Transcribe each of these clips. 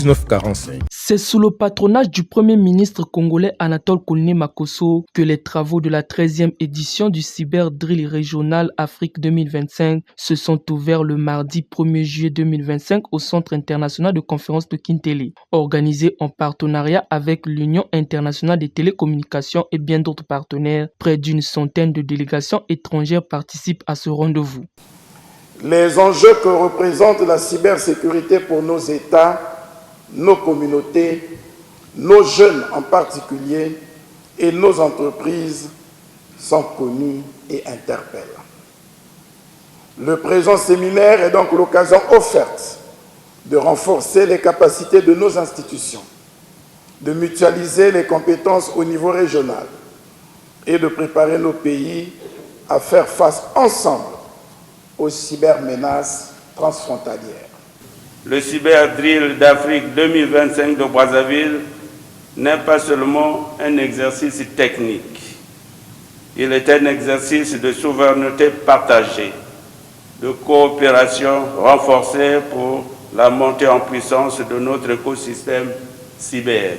1945. C'est sous le patronage du Premier ministre congolais Anatole Kouliné Makosso que les travaux de la 13e édition du Cyber Drill Régional Afrique 2025 se sont ouverts le mardi 1er juillet 2025 au Centre international de conférence de Kintele, organisé en partenariat avec l'Union internationale des télécommunications et bien d'autres partenaires. Près d'une centaine de délégations étrangères participent à ce rendez-vous. Les enjeux que représente la cybersécurité pour nos États, nos communautés, nos jeunes en particulier et nos entreprises sont connus et interpellent. Le présent séminaire est donc l'occasion offerte de renforcer les capacités de nos institutions, de mutualiser les compétences au niveau régional et de préparer nos pays à faire face ensemble aux cybermenaces transfrontalières. Le Cyber Drill d'Afrique 2025 de Brazzaville n'est pas seulement un exercice technique. Il est un exercice de souveraineté partagée, de coopération renforcée pour la montée en puissance de notre écosystème cyber.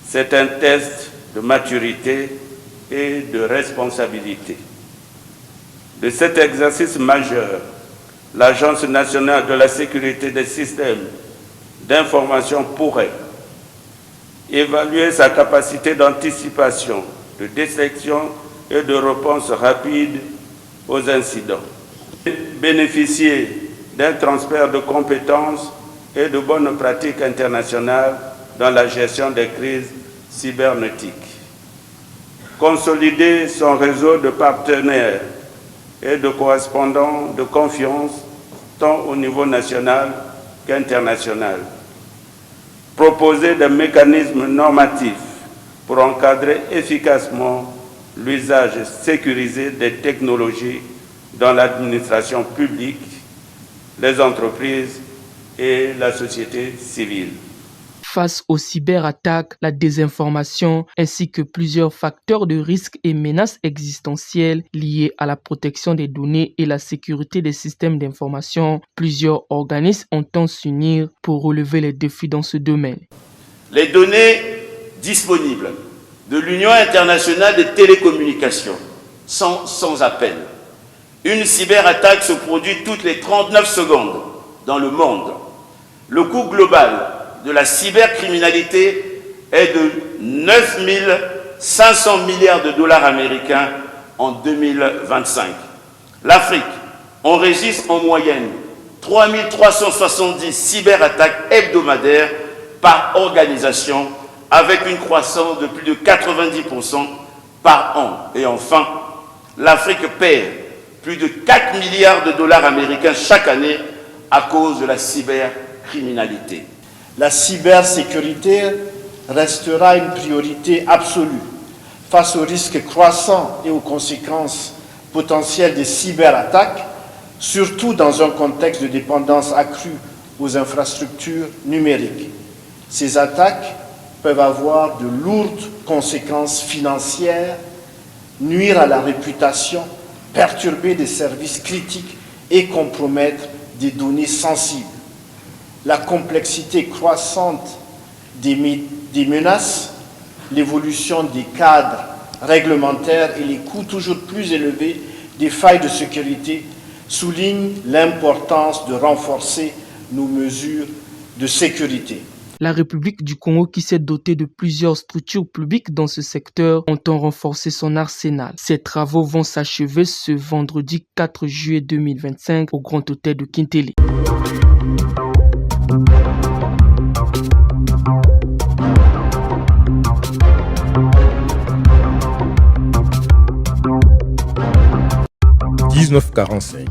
C'est un test de maturité et de responsabilité. De cet exercice majeur, l'Agence nationale de la sécurité des systèmes d'information pourrait évaluer sa capacité d'anticipation, de détection et de réponse rapide aux incidents, bénéficier d'un transfert de compétences et de bonnes pratiques internationales dans la gestion des crises cybernétiques, consolider son réseau de partenaires et de correspondants de confiance tant au niveau national qu'international. Proposer des mécanismes normatifs pour encadrer efficacement l'usage sécurisé des technologies dans l'administration publique, les entreprises et la société civile. Face aux cyberattaques, la désinformation ainsi que plusieurs facteurs de risques et menaces existentielles liés à la protection des données et la sécurité des systèmes d'information, plusieurs organismes entendent s'unir pour relever les défis dans ce domaine. Les données disponibles de l'Union internationale des télécommunications sont sans appel. Une cyberattaque se produit toutes les 39 secondes dans le monde. Le coût global de la cybercriminalité est de 9 500 milliards de dollars américains en 2025. L'Afrique enregistre en moyenne 3 370 cyberattaques hebdomadaires par organisation avec une croissance de plus de 90% par an. Et enfin, l'Afrique perd plus de 4 milliards de dollars américains chaque année à cause de la cybercriminalité. La cybersécurité restera une priorité absolue face aux risques croissants et aux conséquences potentielles des cyberattaques, surtout dans un contexte de dépendance accrue aux infrastructures numériques. Ces attaques peuvent avoir de lourdes conséquences financières, nuire à la réputation, perturber des services critiques et compromettre des données sensibles. La complexité croissante des menaces, l'évolution des cadres réglementaires et les coûts toujours plus élevés des failles de sécurité soulignent l'importance de renforcer nos mesures de sécurité. La République du Congo, qui s'est dotée de plusieurs structures publiques dans ce secteur, entend renforcer son arsenal. Ces travaux vont s'achever ce vendredi 4 juillet 2025 au Grand Hôtel de Kintele. « 1945 »